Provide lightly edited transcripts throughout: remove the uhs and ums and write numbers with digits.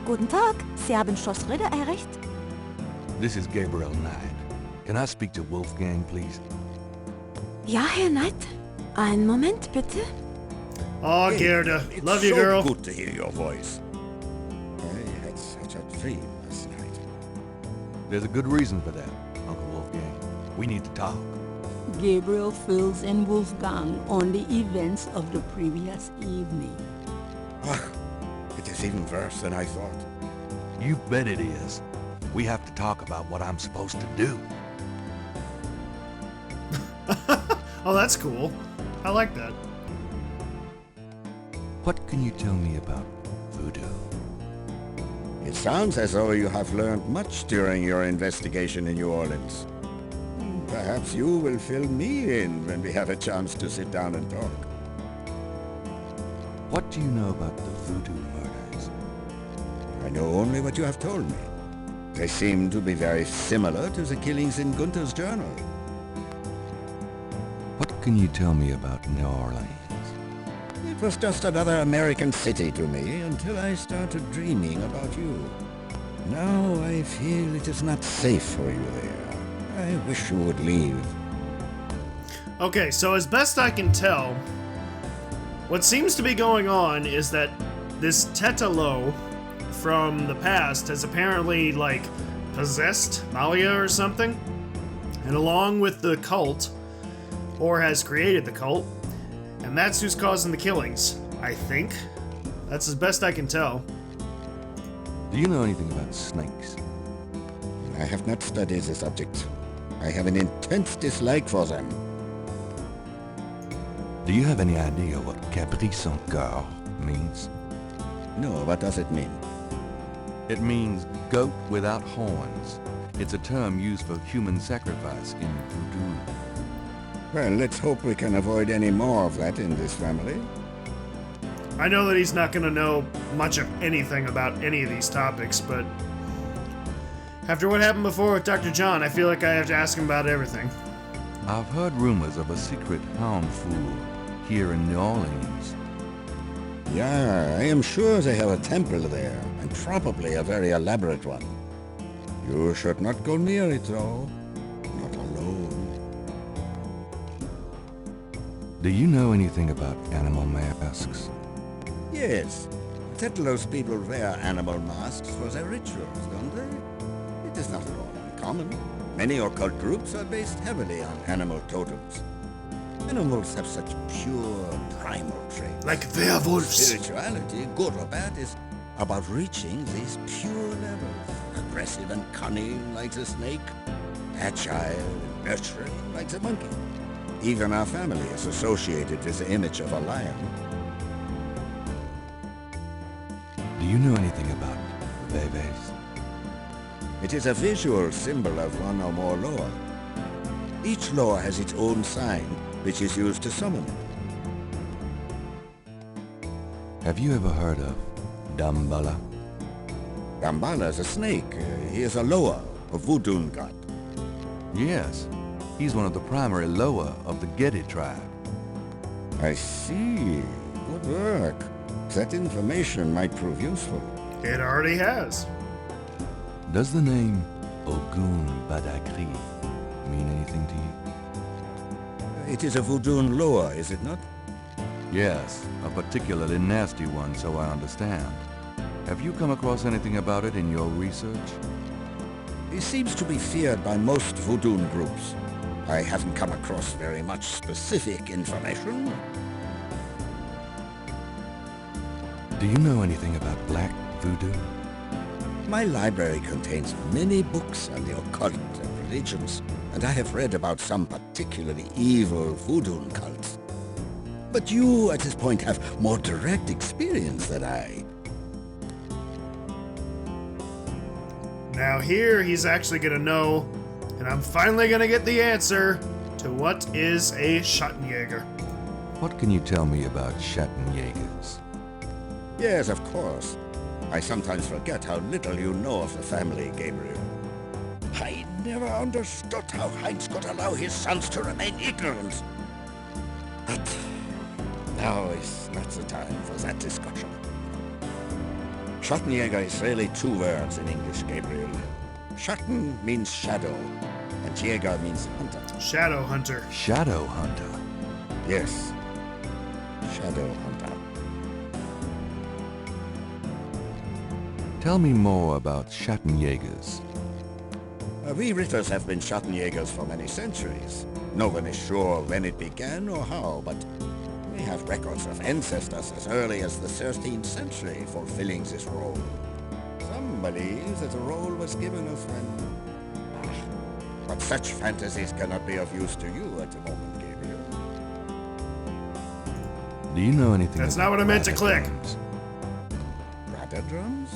Guten Tag, Sie haben Schloss Ritter erreicht? This is Gabriel Knight. Can I speak to Wolfgang, please? Ja, Herr Knight. Einen Moment, bitte. Oh, Hey, Gerda. it's Love you, so girl. good to hear your voice. I had such a dream last night. There's a good reason for that, Uncle Wolfgang. We need to talk. Gabriel fills in Wolfgang on the events of the previous evening. Ah, it is even worse than I thought. You bet it is. We have to talk about what I'm supposed to do. Oh, that's cool. I like that. What can you tell me about voodoo? It sounds as though you have learned much during your investigation in New Orleans. Perhaps you will fill me in when we have a chance to sit down and talk. What do you know about the voodoo murders? I know only what you have told me. They seem to be very similar to the killings in Gunther's journal. What can you tell me about New Orleans? It was just another American city to me until I started dreaming about you. Now I feel it is not safe for you there. I wish you would leave. Okay, so as best I can tell, what seems to be going on is that this Tetelo from the past has apparently, like, possessed Malia or something. And along with the cult, or has created the cult, and that's who's causing the killings, I think. That's as best I can tell. Do you know anything about snakes? I have not studied the subject. I have an intense dislike for them. Do you have any idea what Capri sans cœur means? No, what does it mean? It means goat without horns. It's a term used for human sacrifice in voodoo. Well, let's hope we can avoid any more of that in this family. I know that he's not going to know much of anything about any of these topics, but after what happened before with Dr. John, I feel like I have to ask him about everything. I've heard rumors of a secret hound fool here in New Orleans. Yeah, I am sure they have a temple there, and probably a very elaborate one. You should not go near it, though. Not alone. Do you know anything about animal masks? Yes, Tetlos people wear animal masks for their rituals, don't they? It is not at all uncommon. Many occult groups are based heavily on animal totems. Animals have such pure, primal traits. Like werewolves. Spirituality, good or bad, is about reaching these pure levels. Aggressive and cunning like the snake. Agile and nurturing like the monkey. Even our family is associated with the image of a lion. Do you know anything about Veves? It is a visual symbol of one or more lore. Each lore has its own sign, which is used to summon it. Have you ever heard of Damballa? Damballa is a snake. He is a Loa, a voodoo god. Yes, he's one of the primary Loa of the Getty tribe. I see. Good work. That information might prove useful. It already has. Does the name Ogun Badakri mean anything to you? It is a voodoo Loa, is it not? Yes, a particularly nasty one, so I understand. Have you come across anything about it in your research? He seems to be feared by most voodoo groups. I haven't come across very much specific information. Do you know anything about black voodoo? My library contains many books on the occult and religions, and I have read about some particularly evil voodoo cults. But you, at this point, have more direct experience than I. Now here he's actually gonna know, and I'm finally gonna get the answer to what is a Schattenjäger. What can you tell me about Schattenjägers? Yes, of course. I sometimes forget how little you know of the family, Gabriel. I never understood how Heinz could allow his sons to remain ignorant. But now is not the time for that discussion. Schattenjäger is really two words in English, Gabriel. Schatten means shadow, and Jäger means hunter. Shadow Hunter. Shadow Hunter. Yes, shadow hunter. Tell me more about Schattenjägers. We Ritters have been Schattenjägers for many centuries. No one is sure when it began or how, but we have records of ancestors as early as the 13th century fulfilling this role. Some believe that the role was given us when... But such fantasies cannot be of use to you at the moment, Gabriel. Do you know anything That's about not what I meant to click. drums? Radar drums?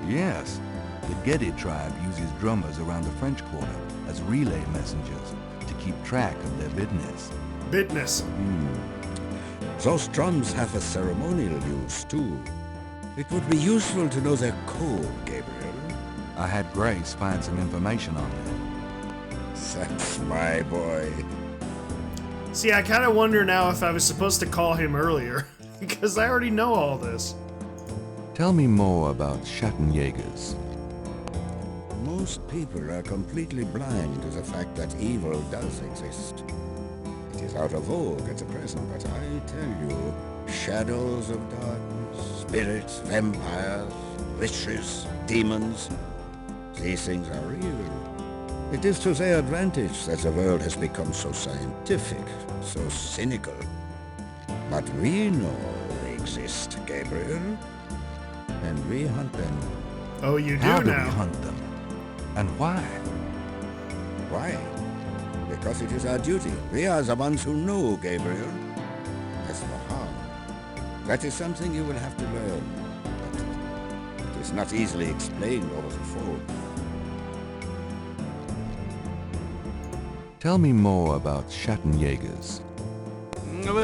Yes. The Gedi tribe uses drummers around the French Quarter as relay messengers to keep track of their business. Business. Those drums have a ceremonial use, too. It would be useful to know their code, Gabriel. I had Grace find some information on them. That's my boy. See, I kind of wonder now if I was supposed to call him earlier, because I already know all this. Tell me more about Schattenjägers. Most people are completely blind to the fact that evil does exist. It is out of vogue at the present, but I tell you, shadows of darkness, spirits, vampires, witches, demons, these things are real. It is to their advantage that the world has become so scientific, so cynical. But we know they exist, Gabriel, and we hunt them. Oh, you do How do we now. hunt them? And why? Why? Because it is our duty. We are the ones who know, Gabriel. As for how, that is something you will have to learn. But it is not easily explained over the phone. Tell me more about Schattenjägers.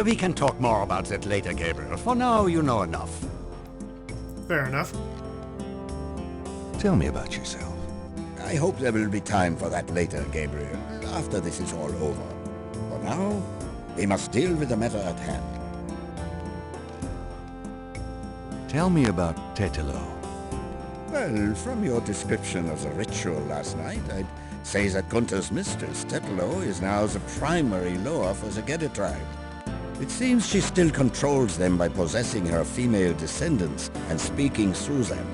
We can talk more about that later, Gabriel. For now, you know enough. Fair enough. Tell me about yourself. I hope there will be time for that later, Gabriel, after this is all over. For now, we must deal with the matter at hand. Tell me about Tetelo. Well, from your description of the ritual last night, I'd say that Gunther's mistress, Tetelo, is now the primary Loa for the Gedi tribe. It seems she still controls them by possessing her female descendants and speaking through them.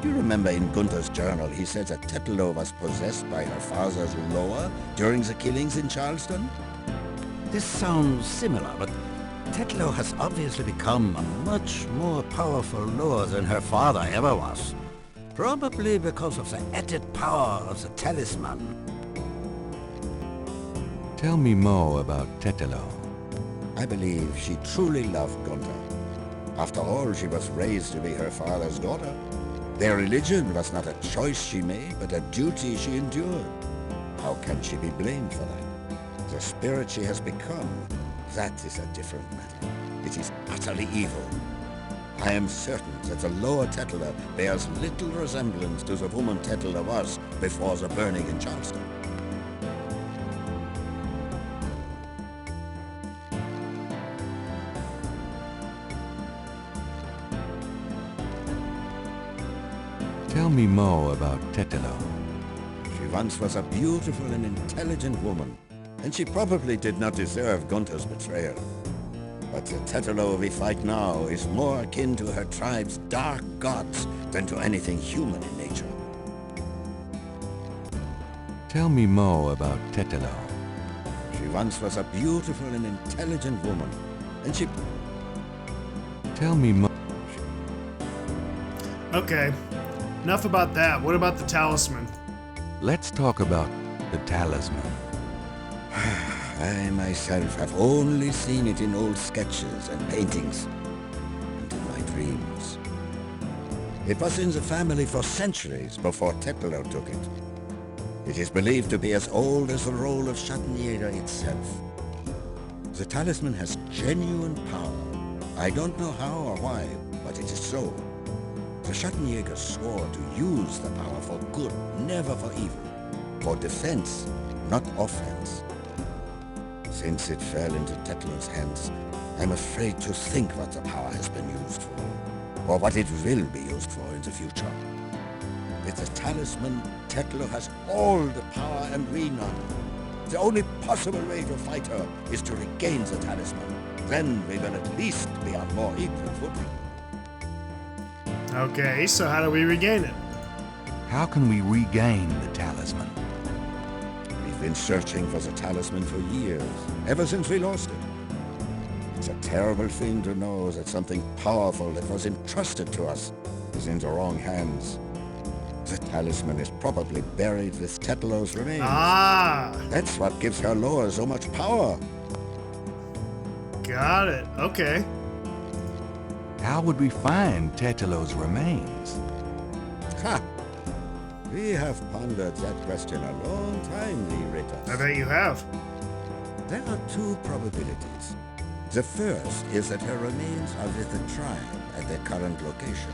Do you remember in Gunther's journal he said that Tetelo was possessed by her father's Loa during the killings in Charleston? This sounds similar, but Tetelo has obviously become a much more powerful Loa than her father ever was. Probably because of the added power of the talisman. Tell me more about Tetelo. I believe she truly loved Gunther. After all, she was raised to be her father's daughter. Their religion was not a choice she made, but a duty she endured. How can she be blamed for that? The spirit she has become, that is a different matter. It is utterly evil. I am certain that the lower Tetela bears little resemblance to the woman Tetela was before the burning in Charleston. Tell me more about Tetelo. She once was a beautiful and intelligent woman, and she probably did not deserve Gunther's betrayal. But the Tetelo we fight now is more akin to her tribe's dark gods than to anything human in nature. Tell me more about Tetelo. She once was a beautiful and intelligent woman, and she... Tell me more. Okay. Enough about that. What about the talisman? Let's talk about the talisman. I myself have only seen it in old sketches and paintings, and in my dreams. It was in the family for centuries before Tetelo took it. It is believed to be as old as the role of Schattenjäger itself. The talisman has genuine power. I don't know how or why, but it is so. The Schattenjäger swore to use the power for good, never for evil. For defense, not offense. Since it fell into Tetelo's hands, I'm afraid to think what the power has been used for. or what it will be used for in the future. With the talisman, Tetlo has all the power and we none. The only possible way to fight her is to regain the talisman. Then we will at least be on more equal footing. Okay, so how do we regain it? How can we regain the talisman? We've been searching for the talisman for years, ever since we lost it. It's a terrible thing to know that something powerful that was entrusted to us is in the wrong hands. The talisman is probably buried with Tetlo's remains. Ah! That's what gives her lore so much power. Got it. Okay. How would we find Tetelo's remains? Ha! We have pondered that question a long time, the Ritter. I bet you have. There are two probabilities. The first is that her remains are with the tribe at their current location.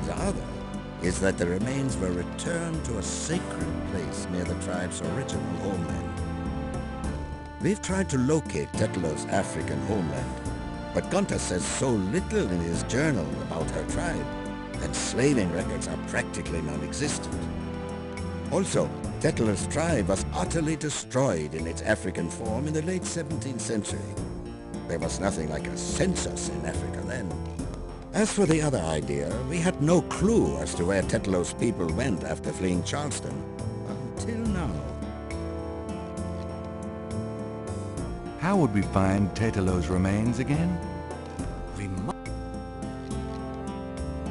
The other is that the remains were returned to a sacred place near the tribe's original homeland. We've tried to locate Tetlo's African homeland, but Gunter says so little in his journal about her tribe, and slaving records are practically non-existent. Also, Tetlo's tribe was utterly destroyed in its African form in the late 17th century. There was nothing like a census in Africa then. As for the other idea, we had no clue as to where Tetlo's people went after fleeing Charleston. Until now. How would we find Tetelo's remains again? We must...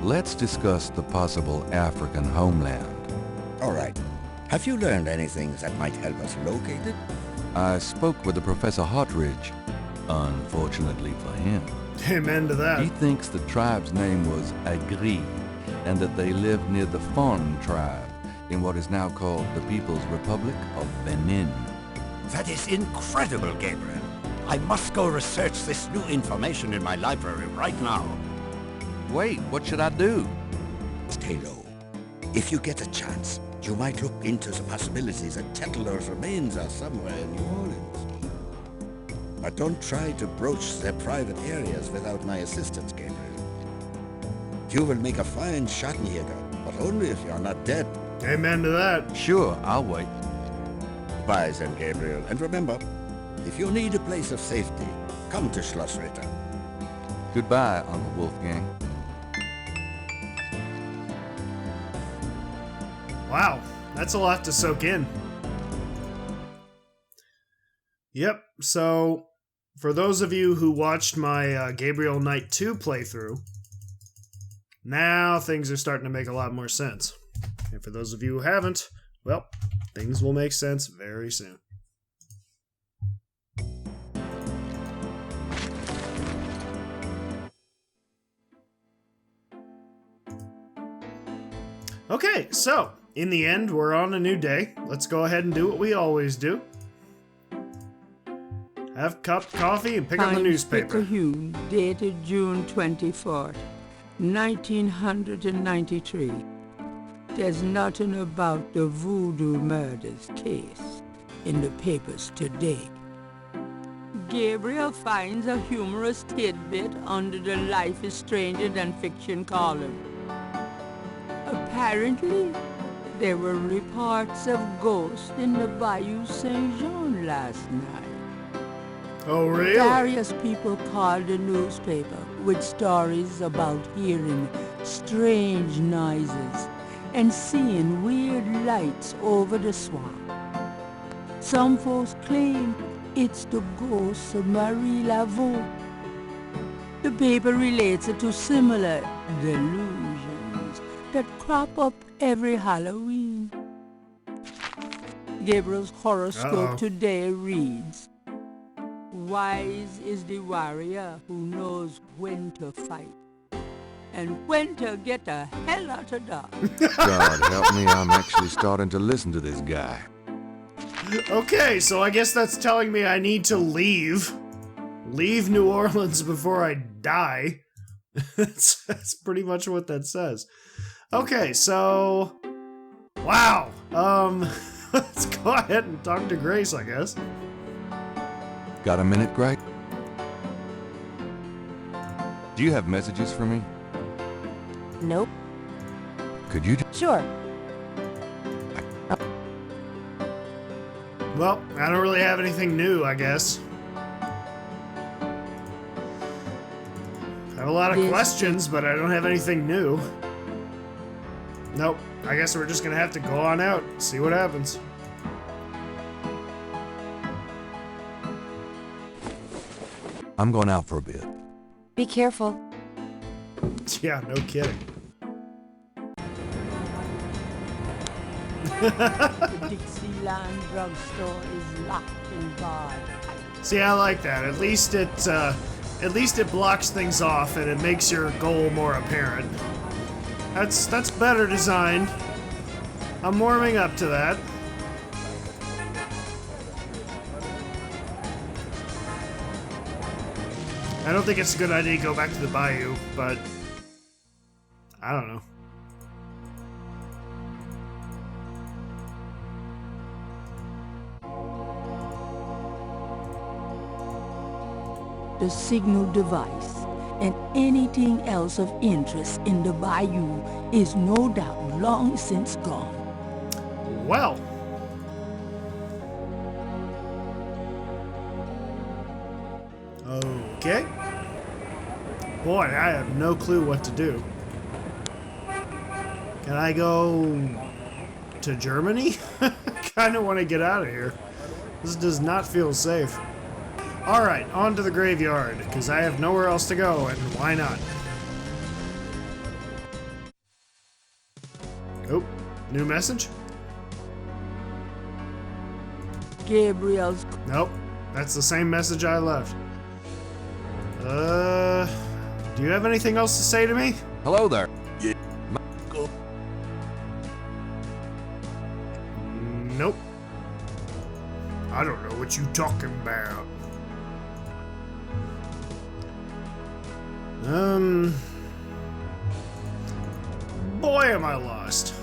Let's discuss the possible African homeland. All right. Have you learned anything that might help us locate it? I spoke with the Professor Hartridge. Unfortunately for him, Amen to that. he thinks the tribe's name was Agri, and that they lived near the Fon tribe in what is now called the People's Republic of Benin. That is incredible, Gabriel. I must go research this new information in my library right now. Wait, what should I do? Stay low. If you get a chance, you might look into the possibility that Tetlo's remains are somewhere in New Orleans. But don't try to broach their private areas without my assistance, Gabriel. You will make a fine Schattenjäger, but only if you are not dead. Amen to that. Sure, I'll wait. Bye then, Gabriel. And remember, if you need a place of safety, come to Schloss Ritter. Goodbye, Uncle Wolfgang. Wow, that's a lot to soak in. Yep, so for those of you who watched my Gabriel Knight 2 playthrough, now things are starting to make a lot more sense. And for those of you who haven't, well, things will make sense very soon. Okay, so in the end, we're on a new day. Let's go ahead and do what we always do. Have a cup of coffee and pick up the Times newspaper. Picayune, dated June 24th, 1993. There's nothing about the voodoo murders case in the papers today. Gabriel finds a humorous tidbit under the Life is Stranger Than Fiction column. Apparently, there were reports of ghosts in the Bayou Saint-Jean last night. Oh, really? Various people called the newspaper with stories about hearing strange noises and seeing weird lights over the swamp. Some folks claim it's the ghost of Marie Laveau. The paper relates it to similar delusions that crop up every Halloween. Gabriel's horoscope today reads, "Wise is the warrior who knows when to fight and when to get the hell out of Dodge." God help me, I'm actually starting to listen to this guy. Okay, so I guess that's telling me I need to leave. Leave New Orleans before I die. That's pretty much what that says. Okay, so... Wow. Let's go ahead and talk to Grace, I guess. Got a minute, Greg? Do you have messages for me? Nope. Could you... Sure. Well, I don't really have anything new, I guess. I have a lot of questions, but I don't have anything new. Nope. I guess we're just gonna have to go on out, see what happens. I'm going out for a bit. Be careful. Yeah, no kidding. The Dixieland drugstore is locked and barred. See, I like that. At least it blocks things off and it makes your goal more apparent. That's better designed. I'm warming up to that. I don't think it's a good idea to go back to the bayou, but I don't know. The signal device and anything else of interest in the bayou is no doubt long since gone. Well. Okay. Boy, I have no clue what to do. Can I go to Germany? Kind of want to get out of here. This does not feel safe. Alright, on to the graveyard, because I have nowhere else to go, and why not? Oh, new message? Gabriel's... Nope, that's the same message I left. Do you have anything else to say to me? Hello there. Nope. I don't know what you talking about. Boy, am I lost.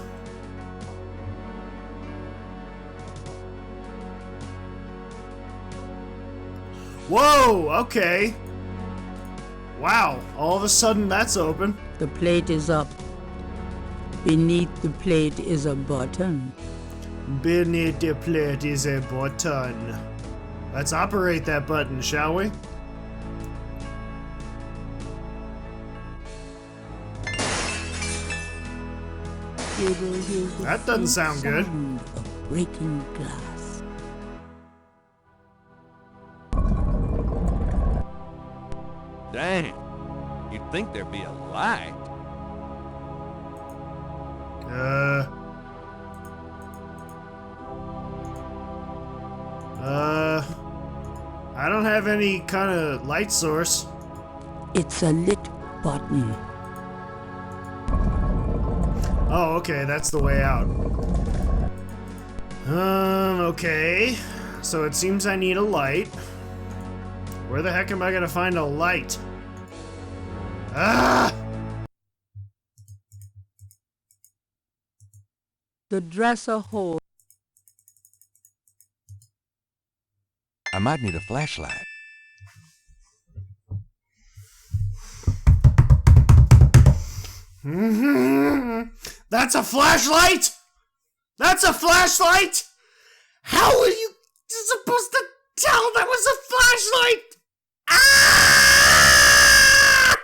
Whoa, okay. Wow, all of a sudden that's open. The plate is up. Beneath the plate is a button. Beneath the plate is a button. Let's operate that button, shall we? Gabriel hears the That doesn't faint sound good. sound of breaking glass. Dang. You'd think there'd be a light. I don't have any kind of light source. It's a lit button. Oh, okay, that's the way out. Okay. So it seems I need a light. Where the heck am I gonna find a light? Ah! The dresser holds. I might need a flashlight. That's a flashlight? That's a flashlight? How are you supposed to tell that was a flashlight? Ah!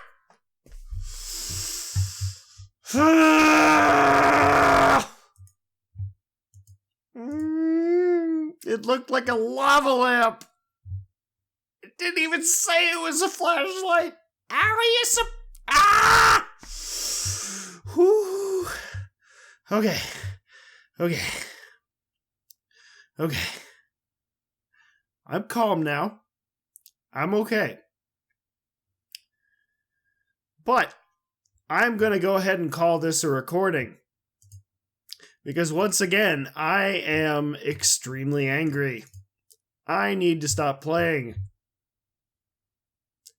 It looked like a lava lamp. It didn't even say it was a flashlight. How are you Ah! Whew. Okay. I'm calm now. I'm okay. But I'm gonna go ahead and call this a recording. Because once again, I am extremely angry. I need to stop playing.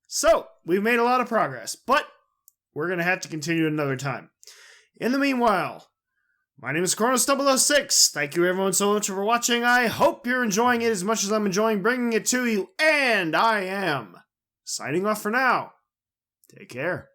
So, we've made a lot of progress, but we're going to have to continue another time. In the meanwhile, my name is Cronos 006. Thank you everyone so much for watching. I hope you're enjoying it as much as I'm enjoying bringing it to you, and I am signing off for now. Take care.